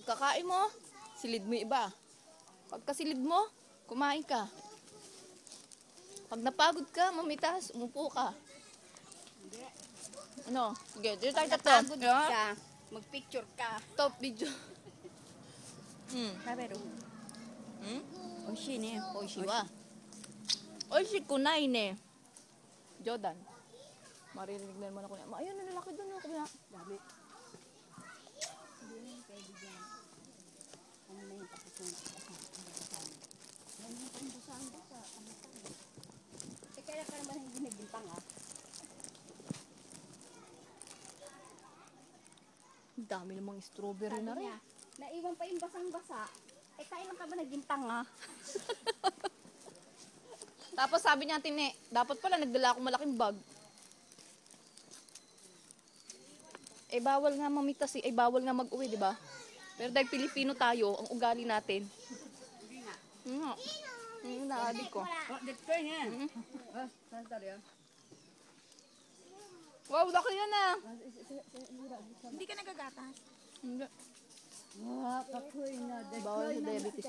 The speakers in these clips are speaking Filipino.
Pagkakain mo, silid mo yung iba. Pagkasilid mo, kumain ka. Pag napagod ka, mamitas, umupo ka. Ano? Sige, dito tayo tatlo. Napagod ka, mag-picture ka. Top video. Kabero. Oishi ne. Oishi wa. Oishi kunai ne. Jordan. Maririnig na naman ako niya. Ayun, lalaki doon. Dami. Hindi na pwede dyan. Ano na yung tapos na yan yung pambusang-busa. Kaya ka naman hindi nagbintang Ang dami namang strawberry na rin. Naiwan pa yung basang-basa. Kailan ka ba nagbintang Tapos sabi niya, Tine, dapat pala nagdala akong malaking bag. Eh bawal nga mamitas eh, bawal nga mag-uwi, di ba? Pero dahil Pilipino tayo, ang ugali natin. Hindi nga. Naadik ko. Dito yan. Wow, laki yan ah. Hindi ka nagagatas. Hindi. Kapoy na. Bawal sa diabetes.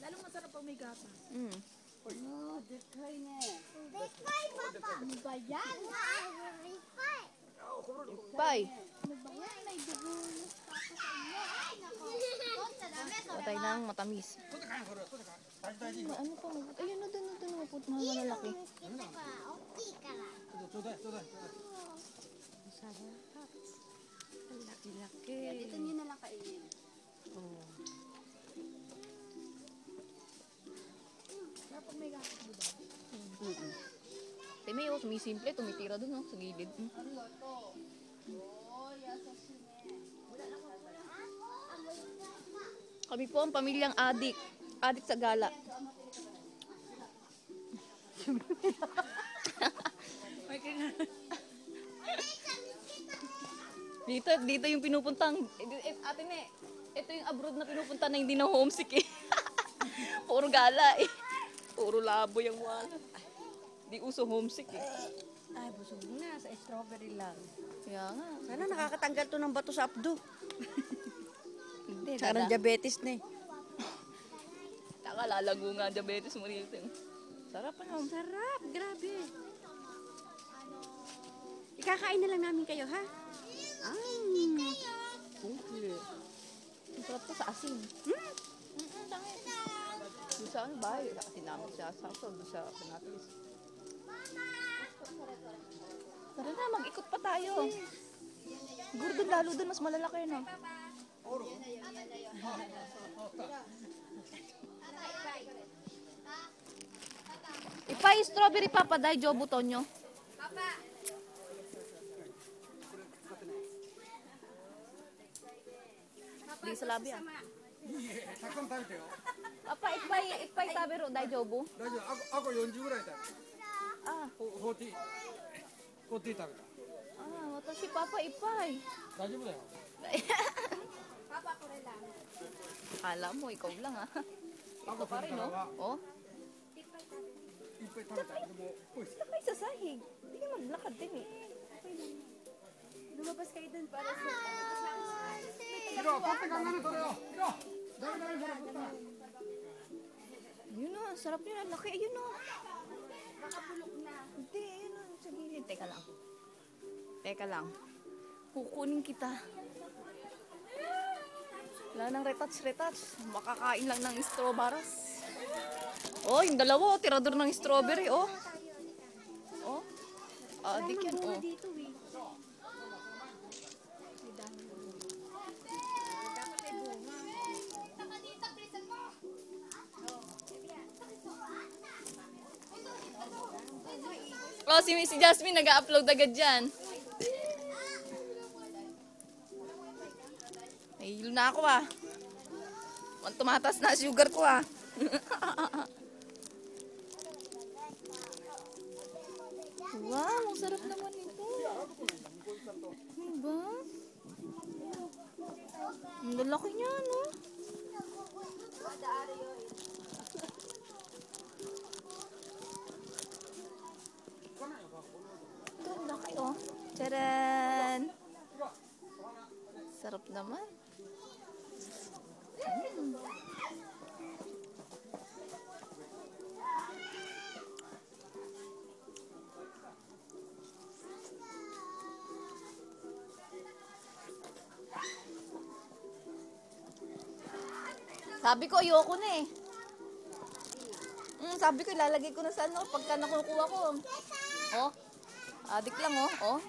Lalong masarap pag may gatas. Dekay na. Dekay, Papa. Ano ba yan? Dekay. Bye. Ano ba yan? May dugo yung papa sa inyo. Ay, nako. Patay ng matamis. Ano pa? Ayun na doon. Mga malalaki. Okay ka lang. Masarap. Ang laki-laki. Dito nyo na lang kainin. Dapat may gatas mo ba? Teme, sumisimple, tumitira doon sa gilid. Kami po ang pamilyang adik. Adik sa gala. Dito yung pinupuntang, atin eh, ito yung abroad na pinupunta na hindi na homesick eh. Puro gala eh. Puro labo yung wala. Di uso homesick eh. Ay, busog na. Sa strawberry lang. Kaya nga. Sana nakakatanggal to ng bato sa abdo. Hindi, Sarang diabetes na eh. Taka, lalago nga diabetes mo rito. Sarap ano. Sarap. Grabe. Ikakain na lang namin kayo, ha? Okay. Ang sarap to sa asin. Doon sa ano ba? Kasi namin siya sa doon sa panatis. Tara na, mag-ikot pa tayo. Siguro doon lalo doon, mas malalaki no? Ipay strawberry papa dai jobo tonyo. Papa. Di sa labi ah. たくさん食べてよ。 Papa, ipay tabi ro dai jobo. 大丈夫。あこ40ぐらい食べた。 Ah, 40。40食べた。 watashi papa ipay. 大丈夫だよ。 Kala mo, ikaw lang ah. あこ Pa 食べ rin たら no? は Oh, いっぱい食べた。でもおいしい。 sabay sa sahig. Hindi ka maglakad din eh. Lumabas kayo dun para sa... ヒロ取って考えるそれを。ヒロ。ダメダメそれ取った。 Yun o, sarap yun. Ang laki. Ayun o. Makapulok na. Hindi, ayun o. Sa gilid. Teka lang. Teka lang. Kukunin kita. Wala nang retouch. Makakain lang ng strawberries. Oh, yung dalawa. Tirador ng strawberry. Oh. Oh. Adik yan. Oh. Dito eh. Oh, si Jasmine nag-upload agad dyan. Nahihilo na ako ah. Tumatas na sugar ko ah. Wow, ang sarap naman ito. Diba? Ang lalaki niya, no? Ito, ang laki oh. Tadaan! Sarap Sarap naman. Sabi ko, ayoko na eh. Sabi ko, ilalagay ko na sa ano, pagka nakukuha ko. Oh, adik lang oh. Oh.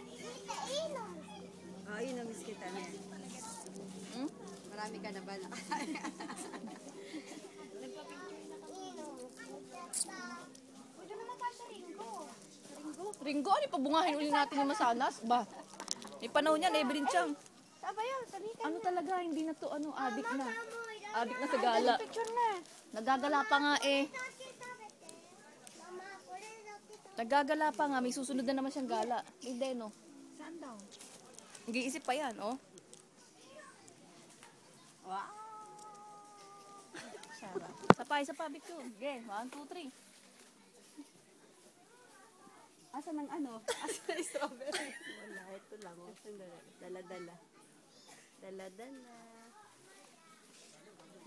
Oh, yun, namiss kita na. Marami ka na ba? Pwede naman tayo sa Ringo. Ringo, ano pabungahin uli natin yung masanas? Ba? May panahon yan, Evelyn Chang. Saba yun, salita. Ano talaga, hindi na to, ano, adik na. Adik na sa gala. Picture na. Nagagala pa nga eh. Nagagala pa nga, may susunod na naman siyang gala. Hindi, no? Saan daw? Nag-iisip pa yan, oh. Wow! Sarap. Isa pa, picture. Okay, 1, 2, 3. Asa ng ano? Asa ng strawberry? Wala, ito lang. Oh. Dala-dala. Dala-dala.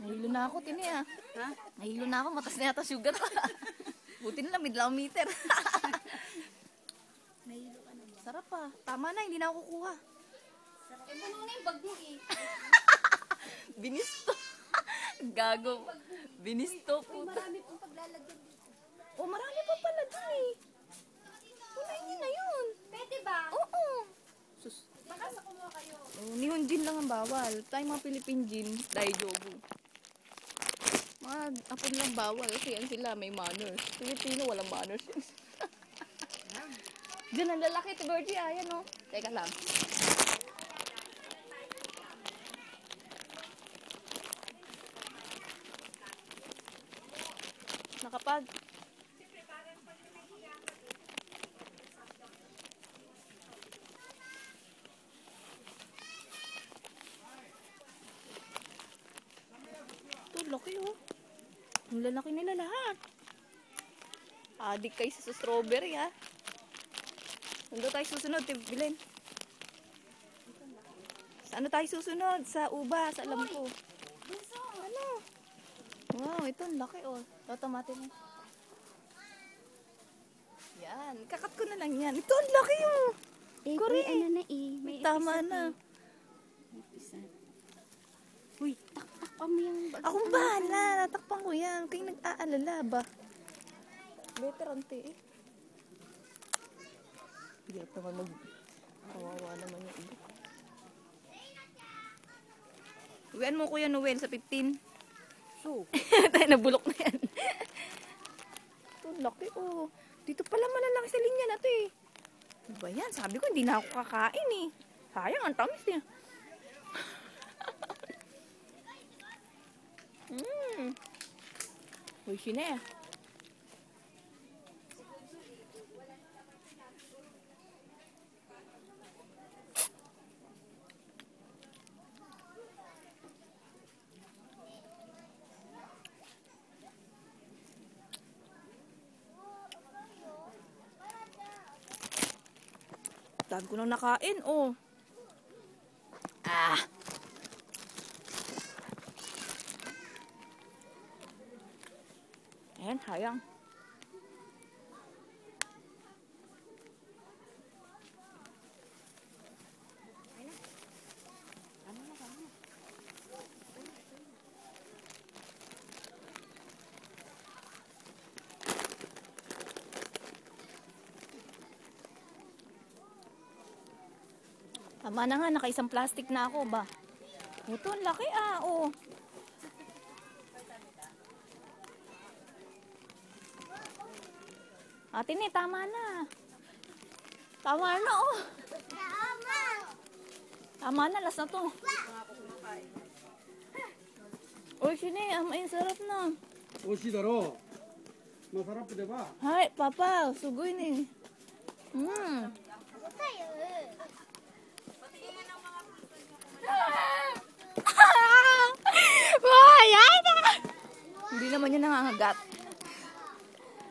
Nahilo na ako, tini ah. Ha? Nahilo na ako, matas na yata sugar ko. Buti na lang, midlaw meter. Nahilo ka na ba? Sarap pa. Tama na, hindi na ako kukuha. Eh, puno na yung bag mo eh. Binisto. Gago. Binisto po. Marami pong paglalagyan dito. Oh, marami pa pala dun eh. Kunain niyo na yun. Pwede ba? Oo. Sus. Baka sa kumuha kayo. Oh, Nihon gin lang ang bawal. Tayong mga Philippine gin, dahil jogo. Mga apon lang bawal kasi yan sila may manners. Pilipino walang manners. Diyan ang lalaki to Bertie. Ayan oh. Teka lang. Nakapag. Ito, laki oh. Ang lalaki nila lahat. Adik kayo sa strawberry ha. Nandun tayo susunod, Bilin. Sa ano tayo susunod? Sa uba, sa alam ko. Ano? Wow, ito ang laki oh. Automatic na. Yan, kakat ko na lang yan. Ito ang laki oh. Correct. Ano na eh. May Tama na. episode. Uy, takpan mo yung bag. Akong bahala. Natakpan ko yan. Kayo nag-aalala ba? Better ante eh. Hirap naman kawawa naman yung iba. Uwian mo Kuya Noel sa 15. So, Tayo nabulok na yan. Ito, laki oh. Dito pala malalaki sa linya na to eh. Ano ba yan? Sabi ko hindi na ako kakain eh. Sayang, ang tamis niya. Uy, sine. Dami ko nang nakain, oh. Ah. Ayan, sayang. Tama na nga, naka-isang plastic na ako ba? Ito, ang laki ah, oh. Ate ni, tama na. Tama na, oh. Tama na, last na to. Uy, sini, ang sarap na. 美味しいだろう。まあ、さらっとでば。 Hai, papa, sugoy ni. Hindi naman yan nangangagat.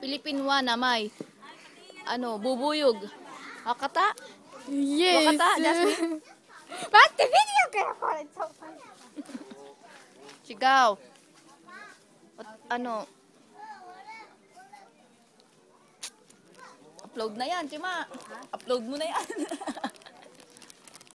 Pilipinwa na may ano, bubuyog. Hakata? Yes. Wakata, Jasmine? 待って、ビデオからこれちょっと。 Sigaw. Ano? Upload na yan, Chima. Upload mo na yan.